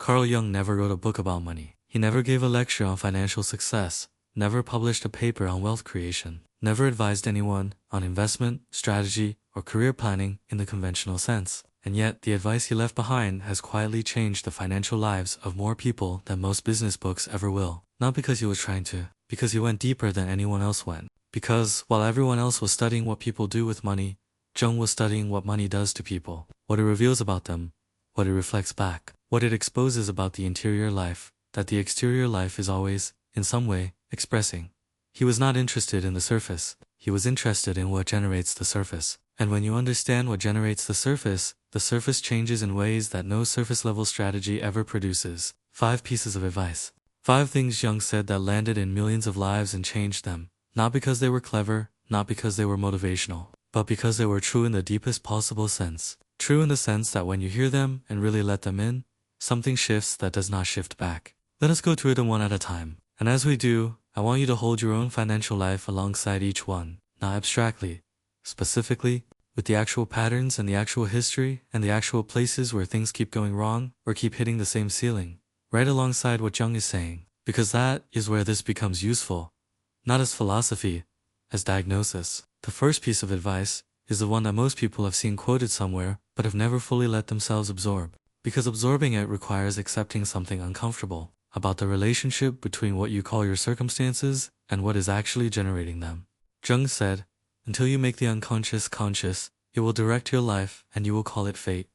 Carl Jung never wrote a book about money. He never gave a lecture on financial success, never published a paper on wealth creation, never advised anyone on investment, strategy, or career planning in the conventional sense. And yet, the advice he left behind has quietly changed the financial lives of more people than most business books ever will. Not because he was trying to, because he went deeper than anyone else went. Because, while everyone else was studying what people do with money, Jung was studying what money does to people, what it reveals about them, what it reflects back, what it exposes about the interior life, that the exterior life is always, in some way, expressing. He was not interested in the surface, he was interested in what generates the surface. And when you understand what generates the surface changes in ways that no surface-level strategy ever produces. 5 pieces of advice. 5 things Jung said that landed in millions of lives and changed them. Not because they were clever, not because they were motivational, but because they were true in the deepest possible sense. True in the sense that when you hear them and really let them in, something shifts that does not shift back. Let us go through them one at a time. And as we do, I want you to hold your own financial life alongside each one, not abstractly, specifically, with the actual patterns and the actual history and the actual places where things keep going wrong or keep hitting the same ceiling, right alongside what Jung is saying, because that is where this becomes useful, not as philosophy, as diagnosis. The first piece of advice is the one that most people have seen quoted somewhere but have never fully let themselves absorb, because absorbing it requires accepting something uncomfortable about the relationship between what you call your circumstances and what is actually generating them. Jung said, "Until you make the unconscious conscious, it will direct your life and you will call it fate."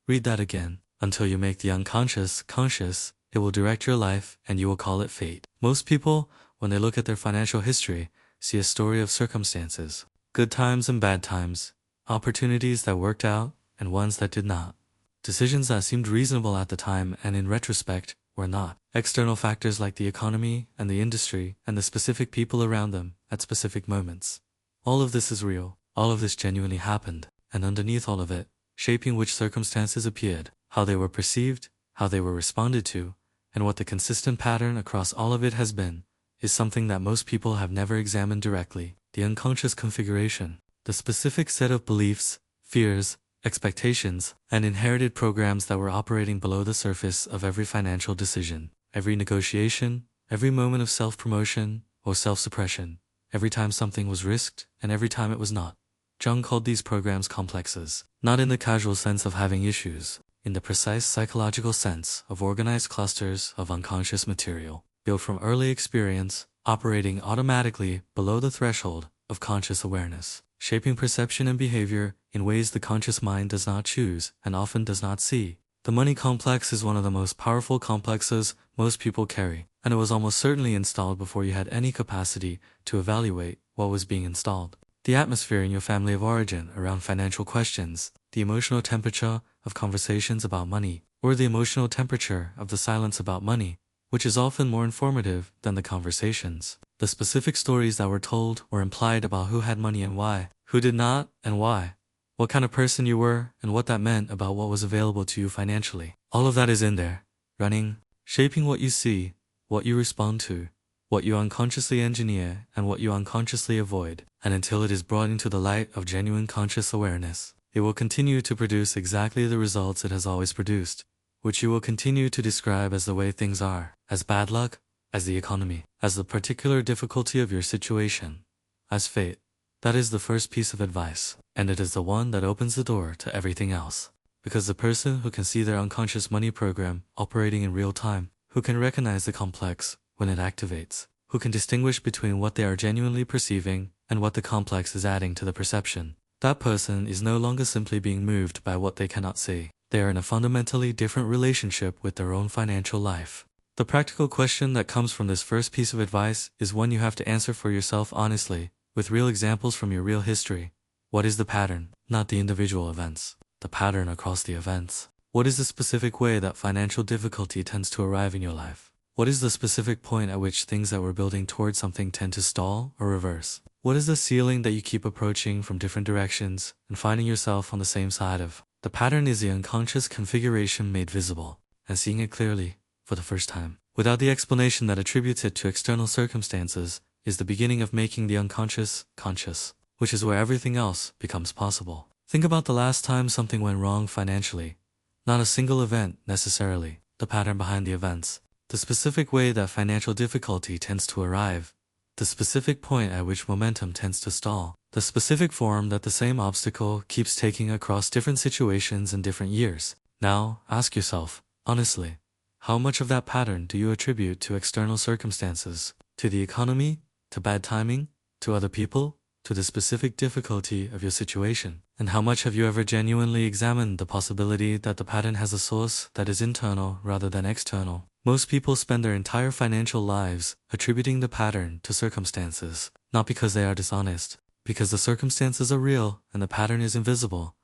Read that again. Until you make the unconscious conscious, it will direct your life and you will call it fate. Most people, when they look at their financial history, see a story of circumstances. Good times and bad times. Opportunities that worked out and ones that did not. Decisions that seemed reasonable at the time and in retrospect were not. External factors like the economy and the industry and the specific people around them at specific moments. All of this is real. All of this genuinely happened. And underneath all of it, shaping which circumstances appeared, how they were perceived, how they were responded to, and what the consistent pattern across all of it has been, is something that most people have never examined directly. The unconscious configuration, the specific set of beliefs, fears, expectations, and inherited programs that were operating below the surface of every financial decision, every negotiation, every moment of self-promotion or self-suppression, every time something was risked and every time it was not. Jung called these programs complexes, not in the casual sense of having issues, in the precise psychological sense of organized clusters of unconscious material, built from early experience, operating automatically below the threshold of conscious awareness, shaping perception and behavior in ways the conscious mind does not choose and often does not see. The money complex is one of the most powerful complexes most people carry, and it was almost certainly installed before you had any capacity to evaluate what was being installed. The atmosphere in your family of origin around financial questions, the emotional temperature of conversations about money, or the emotional temperature of the silence about money, which is often more informative than the conversations. The specific stories that were told or implied about who had money and why, who did not and why, what kind of person you were and what that meant about what was available to you financially. All of that is in there, running, shaping what you see, what you respond to, what you unconsciously engineer and what you unconsciously avoid, and until it is brought into the light of genuine conscious awareness, it will continue to produce exactly the results it has always produced, which you will continue to describe as the way things are, as bad luck, as the economy, as the particular difficulty of your situation, as fate. That is the first piece of advice, and it is the one that opens the door to everything else. Because the person who can see their unconscious money program operating in real time, who can recognize the complex when it activates, who can distinguish between what they are genuinely perceiving and what the complex is adding to the perception, that person is no longer simply being moved by what they cannot see. They are in a fundamentally different relationship with their own financial life. The practical question that comes from this first piece of advice is one you have to answer for yourself honestly, with real examples from your real history. What is the pattern? Not the individual events. The pattern across the events. What is the specific way that financial difficulty tends to arrive in your life? What is the specific point at which things that were building towards something tend to stall or reverse? What is the ceiling that you keep approaching from different directions and finding yourself on the same side of? The pattern is the unconscious configuration made visible, and seeing it clearly, for the first time, without the explanation that attributes it to external circumstances, is the beginning of making the unconscious conscious, which is where everything else becomes possible. Think about the last time something went wrong financially. Not a single event, necessarily. the pattern behind the events, the specific way that financial difficulty tends to arrive, the specific point at which momentum tends to stall, the specific form that the same obstacle keeps taking across different situations and different years. Now, ask yourself, honestly, how much of that pattern do you attribute to external circumstances, to the economy, to bad timing, to other people, to the specific difficulty of your situation? And how much have you ever genuinely examined the possibility that the pattern has a source that is internal rather than external? Most people spend their entire financial lives attributing the pattern to circumstances, not because they are dishonest, because the circumstances are real and the pattern is invisible.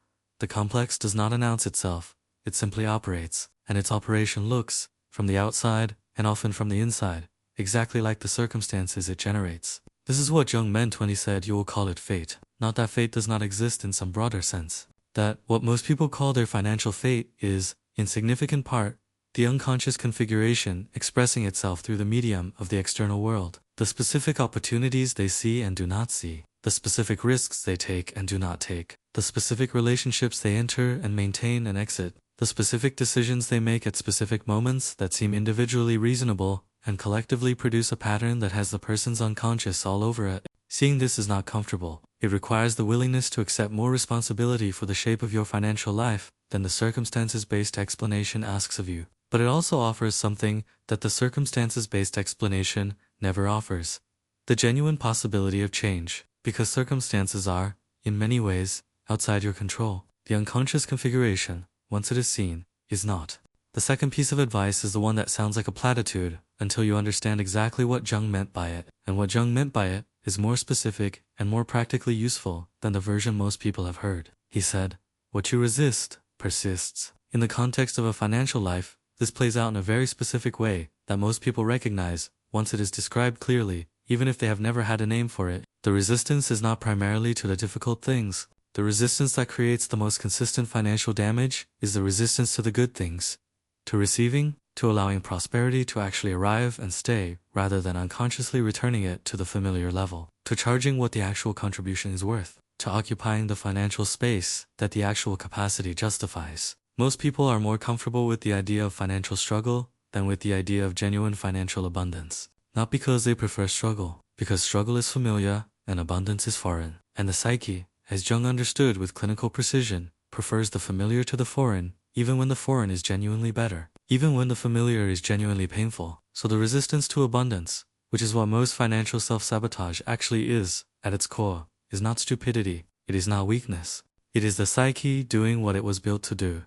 The complex does not announce itself, it simply operates, and its operation looks, from the outside, and often from the inside, exactly like the circumstances it generates. This is what Jung meant when he said you will call it fate. Not that fate does not exist in some broader sense. That what most people call their financial fate is, in significant part, the unconscious configuration expressing itself through the medium of the external world, the specific opportunities they see and do not see, the specific risks they take and do not take, the specific relationships they enter and maintain and exit, the specific decisions they make at specific moments that seem individually reasonable and collectively produce a pattern that has the person's unconscious all over it. Seeing this is not comfortable. It requires the willingness to accept more responsibility for the shape of your financial life than the circumstances-based explanation asks of you. But it also offers something that the circumstances-based explanation never offers: the genuine possibility of change, because circumstances are, in many ways, outside your control. The unconscious configuration, once it is seen, is not. The second piece of advice is the one that sounds like a platitude until you understand exactly what Jung meant by it, and what Jung meant by it is more specific and more practically useful than the version most people have heard. He said, "What you resist persists." In the context of a financial life, this plays out in a very specific way that most people recognize once it is described clearly, even if they have never had a name for it. The resistance is not primarily to the difficult things. The resistance that creates the most consistent financial damage is the resistance to the good things, to receiving, to allowing prosperity to actually arrive and stay, rather than unconsciously returning it to the familiar level, to charging what the actual contribution is worth, to occupying the financial space that the actual capacity justifies. Most people are more comfortable with the idea of financial struggle than with the idea of genuine financial abundance. Not because they prefer struggle, because struggle is familiar and abundance is foreign. And the psyche, as Jung understood with clinical precision, prefers the familiar to the foreign, even when the foreign is genuinely better, even when the familiar is genuinely painful. So the resistance to abundance, which is what most financial self-sabotage actually is, at its core, is not stupidity, it is not weakness. It is the psyche doing what it was built to do,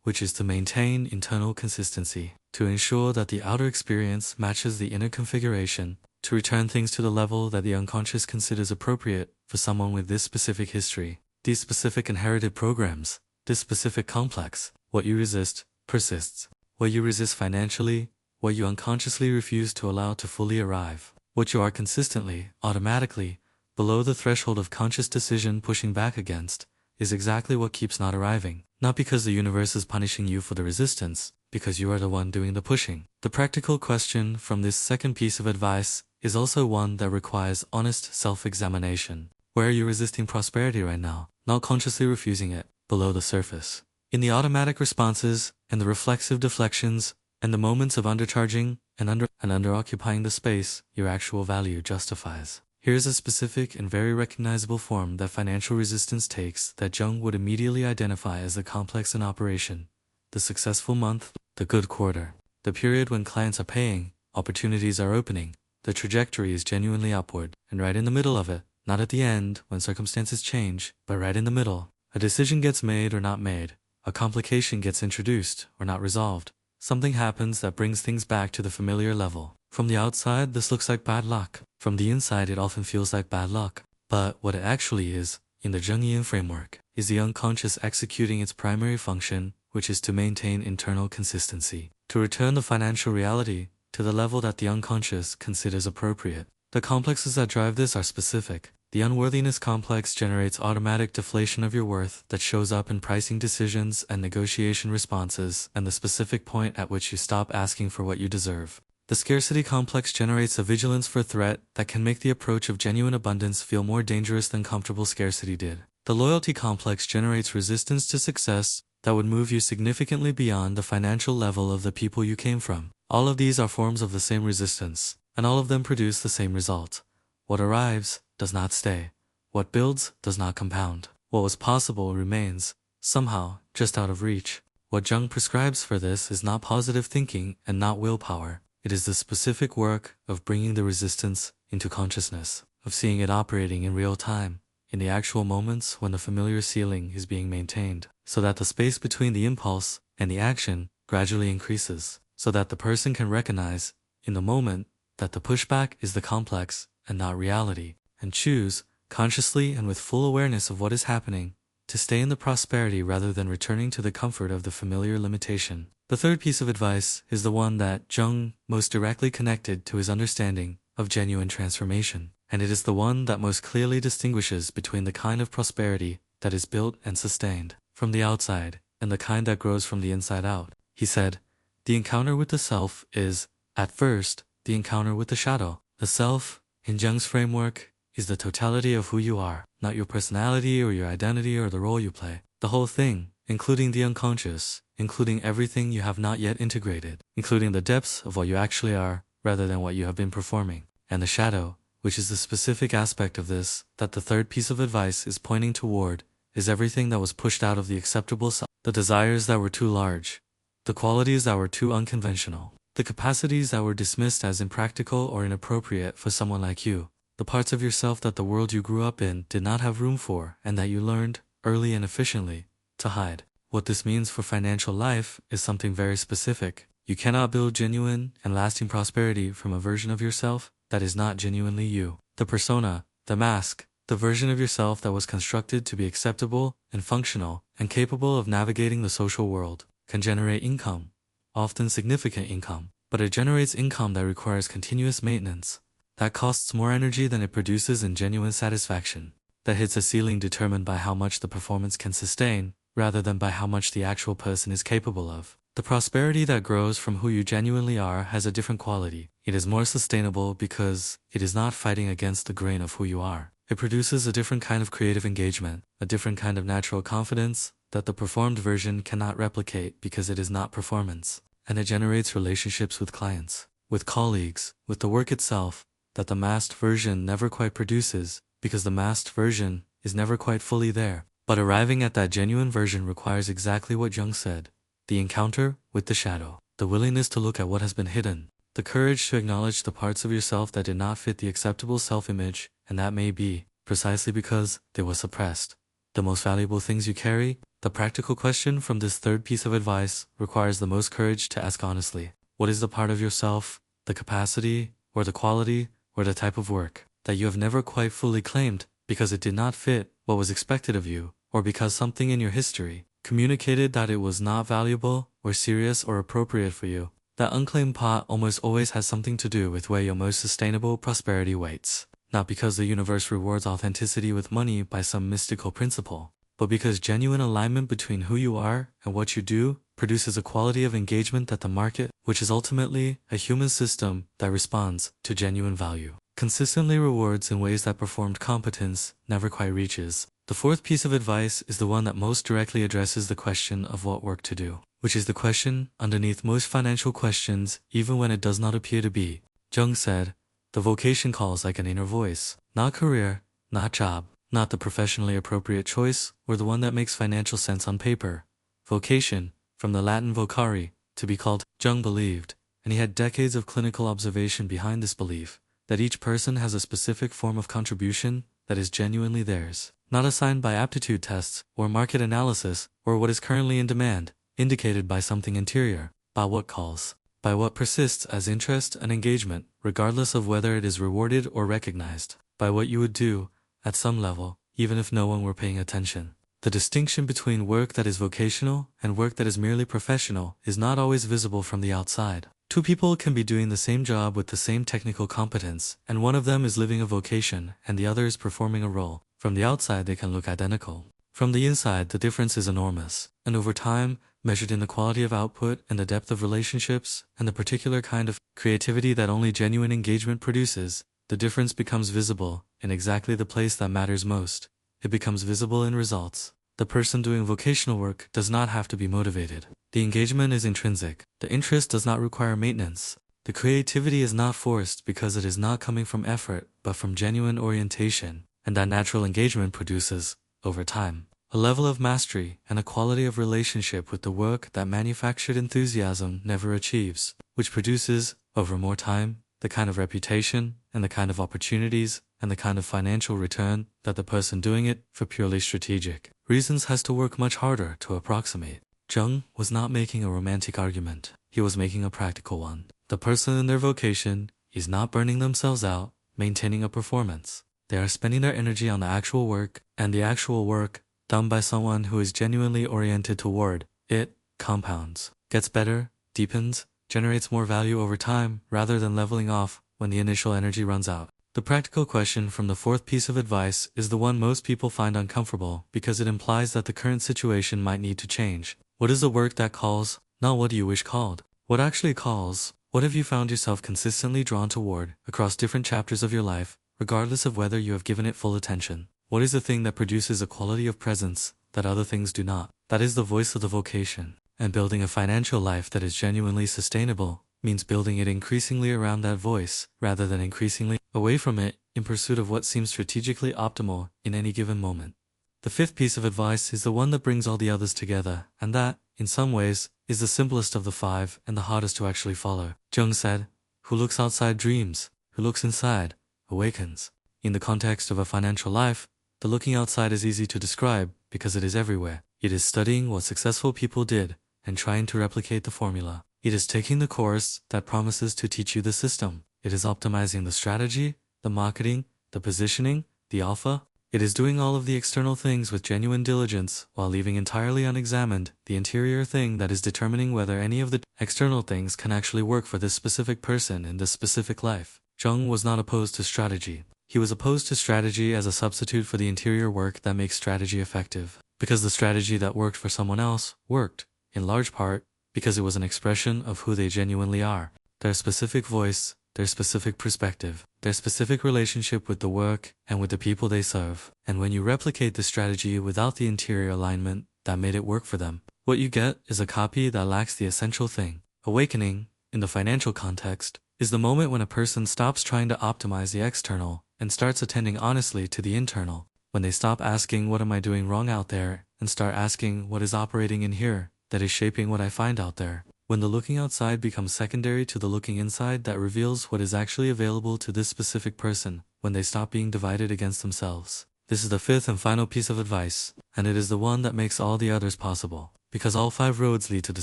which is to maintain internal consistency, to ensure that the outer experience matches the inner configuration, to return things to the level that the unconscious considers appropriate for someone with this specific history, these specific inherited programs, this specific complex. What you resist persists. What you resist financially, what you unconsciously refuse to allow to fully arrive, what you are consistently, automatically, below the threshold of conscious decision pushing back against, is exactly what keeps not arriving. Not because the universe is punishing you for the resistance, because you are the one doing the pushing. The practical question from this second piece of advice is also one that requires honest self-examination. Where are you resisting prosperity right now? Not consciously refusing it, below the surface. In the automatic responses, and the reflexive deflections, and the moments of undercharging and under-occupying the space your actual value justifies. Here's a specific and very recognizable form that financial resistance takes that Jung would immediately identify as the complex in operation: the successful month, the good quarter, the period when clients are paying, opportunities are opening, the trajectory is genuinely upward, and right in the middle of it, not at the end when circumstances change, but right in the middle, a decision gets made or not made. A complication gets introduced or not resolved. Something happens that brings things back to the familiar level. From the outside, this looks like bad luck. From the inside, it often feels like bad luck. But what it actually is, in the Jungian framework, is the unconscious executing its primary function, which is to maintain internal consistency, to return the financial reality to the level that the unconscious considers appropriate. The complexes that drive this are specific. The unworthiness complex generates automatic deflation of your worth that shows up in pricing decisions and negotiation responses, and the specific point at which you stop asking for what you deserve. The scarcity complex generates a vigilance for threat that can make the approach of genuine abundance feel more dangerous than comfortable scarcity did. The loyalty complex generates resistance to success that would move you significantly beyond the financial level of the people you came from. All of these are forms of the same resistance, and all of them produce the same result. What arrives does not stay. What builds does not compound. What was possible remains, somehow, just out of reach. What Jung prescribes for this is not positive thinking and not willpower. It is the specific work of bringing the resistance into consciousness, of seeing it operating in real time, in the actual moments when the familiar ceiling is being maintained, so that the space between the impulse and the action gradually increases, so that the person can recognize, in the moment, that the pushback is the complex and not reality, and choose, consciously and with full awareness of what is happening, to stay in the prosperity rather than returning to the comfort of the familiar limitation. The third piece of advice is the one that Jung most directly connected to his understanding of genuine transformation, and it is the one that most clearly distinguishes between the kind of prosperity that is built and sustained from the outside and the kind that grows from the inside out. He said, "The encounter with the self is, at first, the encounter with the shadow. The self, in Jung's framework, is the totality of who you are, not your personality or your identity or the role you play. The whole thing, including the unconscious, including everything you have not yet integrated, including the depths of what you actually are, rather than what you have been performing. And the shadow, which is the specific aspect of this that the third piece of advice is pointing toward, is everything that was pushed out of the acceptable self. The desires that were too large, the qualities that were too unconventional, the capacities that were dismissed as impractical or inappropriate for someone like you, the parts of yourself that the world you grew up in did not have room for and that you learned, early and efficiently, to hide. What this means for financial life is something very specific. You cannot build genuine and lasting prosperity from a version of yourself that is not genuinely you. The persona, the mask, the version of yourself that was constructed to be acceptable and functional and capable of navigating the social world, can generate income, often significant income, but it generates income that requires continuous maintenance, that costs more energy than it produces in genuine satisfaction, that hits a ceiling determined by how much the performance can sustain, rather than by how much the actual person is capable of. The prosperity that grows from who you genuinely are has a different quality. It is more sustainable because it is not fighting against the grain of who you are. It produces a different kind of creative engagement, a different kind of natural confidence that the performed version cannot replicate because it is not performance. And it generates relationships with clients, with colleagues, with the work itself, that the masked version never quite produces because the masked version is never quite fully there. But arriving at that genuine version requires exactly what Jung said, the encounter with the shadow, the willingness to look at what has been hidden, the courage to acknowledge the parts of yourself that did not fit the acceptable self-image, and that may be, precisely because they were suppressed, the most valuable things you carry. The practical question from this third piece of advice requires the most courage to ask honestly. What is the part of yourself, the capacity, or the quality, or the type of work that you have never quite fully claimed because it did not fit what was expected of you, or because something in your history communicated that it was not valuable or serious or appropriate for you? That unclaimed pot almost always has something to do with where your most sustainable prosperity waits. Not because the universe rewards authenticity with money by some mystical principle, but because genuine alignment between who you are and what you do produces a quality of engagement that the market, which is ultimately a human system that responds to genuine value, consistently rewards in ways that performed competence never quite reaches. The fourth piece of advice is the one that most directly addresses the question of what work to do, which is the question underneath most financial questions, even when it does not appear to be. Jung said, the vocation calls like an inner voice, not career, not job, not the professionally appropriate choice or the one that makes financial sense on paper. Vocation, from the Latin vocari, to be called. Jung believed, and he had decades of clinical observation behind this belief, that each person has a specific form of contribution that is genuinely theirs, not assigned by aptitude tests or market analysis or what is currently in demand, indicated by something interior, by what calls, by what persists as interest and engagement, regardless of whether it is rewarded or recognized, by what you would do, at some level, even if no one were paying attention. The distinction between work that is vocational and work that is merely professional is not always visible from the outside. Two people can be doing the same job with the same technical competence, and one of them is living a vocation and the other is performing a role. From the outside they can look identical. From the inside the difference is enormous, and over time, measured in the quality of output and the depth of relationships and the particular kind of creativity that only genuine engagement produces, the difference becomes visible in exactly the place that matters most. It becomes visible in results. The person doing vocational work does not have to be motivated. The engagement is intrinsic. The interest does not require maintenance. The creativity is not forced because it is not coming from effort, but from genuine orientation, and that natural engagement produces, over time, a level of mastery and a quality of relationship with the work that manufactured enthusiasm never achieves, which produces, over more time, the kind of reputation and the kind of opportunities and the kind of financial return that the person doing it for purely strategic reasons has to work much harder to approximate. Jung was not making a romantic argument. He was making a practical one. The person in their vocation is not burning themselves out, maintaining a performance. They are spending their energy on the actual work, and the actual work, done by someone who is genuinely oriented toward it, compounds, gets better, deepens, generates more value over time, rather than leveling off when the initial energy runs out. The practical question from the fourth piece of advice is the one most people find uncomfortable because it implies that the current situation might need to change. What is the work that calls, not what do you wish called? What actually calls? What have you found yourself consistently drawn toward across different chapters of your life, regardless of whether you have given it full attention? What is the thing that produces a quality of presence that other things do not? That is the voice of the vocation. And building a financial life that is genuinely sustainable means building it increasingly around that voice, rather than increasingly away from it in pursuit of what seems strategically optimal in any given moment. The fifth piece of advice is the one that brings all the others together, and that, in some ways, is the simplest of the five and the hardest to actually follow. Jung said, "Who looks outside dreams, who looks inside, awakens." In the context of a financial life, the looking outside is easy to describe because it is everywhere. It is studying what successful people did and trying to replicate the formula. It is taking the course that promises to teach you the system. It is optimizing the strategy, the marketing, the positioning, the alpha. It is doing all of the external things with genuine diligence while leaving entirely unexamined the interior thing that is determining whether any of the external things can actually work for this specific person in this specific life. Jung was not opposed to strategy. He was opposed to strategy as a substitute for the interior work that makes strategy effective. Because the strategy that worked for someone else worked, in large part, because it was an expression of who they genuinely are, their specific voice, their specific perspective, their specific relationship with the work and with the people they serve. And when you replicate the strategy without the interior alignment that made it work for them, what you get is a copy that lacks the essential thing. Awakening, in the financial context, is the moment when a person stops trying to optimize the external and starts attending honestly to the internal. When they stop asking what am I doing wrong out there and start asking what is operating in here that is shaping what I find out there. When the looking outside becomes secondary to the looking inside that reveals what is actually available to this specific person, when they stop being divided against themselves. This is the fifth and final piece of advice, and it is the one that makes all the others possible, because all five roads lead to the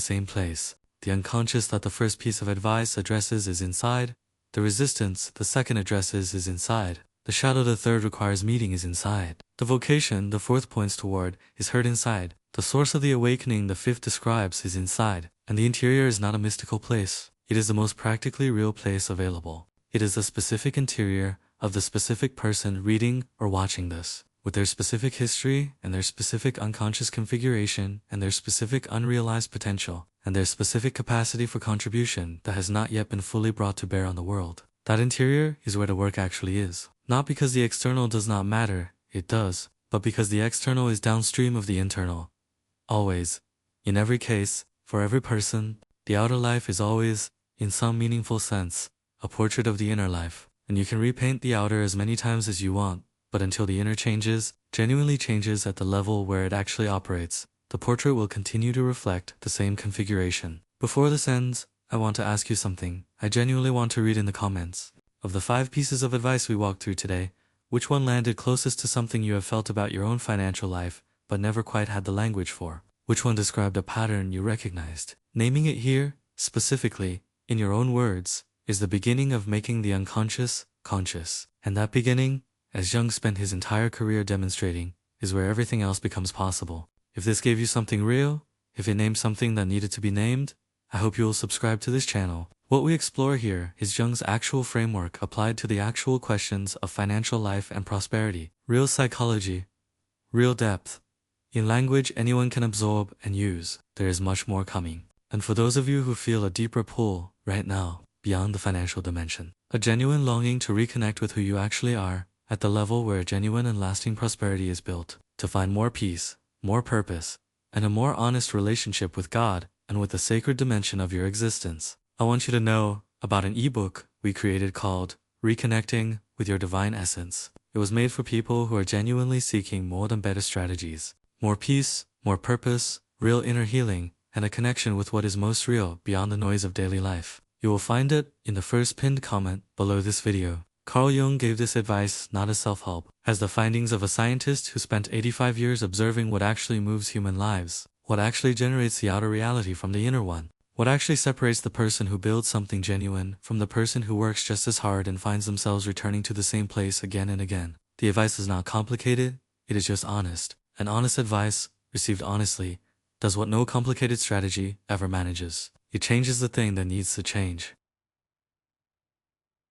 same place. The unconscious that the first piece of advice addresses is inside, the resistance the second addresses is inside, the shadow the third requires meeting is inside, the vocation the fourth points toward is heard inside, the source of the awakening the fifth describes is inside, and the interior is not a mystical place. It is the most practically real place available. It is the specific interior of the specific person reading or watching this, with their specific history and their specific unconscious configuration and their specific unrealized potential and their specific capacity for contribution that has not yet been fully brought to bear on the world. That interior is where the work actually is. Not because the external does not matter, it does, but because the external is downstream of the internal. Always. In every case, for every person, the outer life is always, in some meaningful sense, a portrait of the inner life, and you can repaint the outer as many times as you want, but until the inner changes, genuinely changes at the level where it actually operates, the portrait will continue to reflect the same configuration. Before this ends, I want to ask you something. I genuinely want to read in the comments. Of the 5 pieces of advice we walked through today, which one landed closest to something you have felt about your own financial life, but never quite had the language for? Which one described a pattern you recognized? Naming it here, specifically, in your own words, is the beginning of making the unconscious conscious. And that beginning, as Jung spent his entire career demonstrating, is where everything else becomes possible. If this gave you something real, if it named something that needed to be named, I hope you will subscribe to this channel. What we explore here is Jung's actual framework applied to the actual questions of financial life and prosperity. Real psychology, real depth. In language anyone can absorb and use. There is much more coming. And for those of you who feel a deeper pull, right now, beyond the financial dimension, a genuine longing to reconnect with who you actually are, at the level where genuine and lasting prosperity is built, to find more peace, more purpose, and a more honest relationship with God and with the sacred dimension of your existence. I want you to know about an ebook we created called Reconnecting with Your Divine Essence. It was made for people who are genuinely seeking more than better strategies, more peace, more purpose, real inner healing, and a connection with what is most real beyond the noise of daily life. You will find it in the first pinned comment below this video. Carl Jung gave this advice not as self-help, as the findings of a scientist who spent 85 years observing what actually moves human lives, what actually generates the outer reality from the inner one, what actually separates the person who builds something genuine from the person who works just as hard and finds themselves returning to the same place again and again. The advice is not complicated, it is just honest. And honest advice, received honestly, does what no complicated strategy ever manages. It changes the thing that needs to change.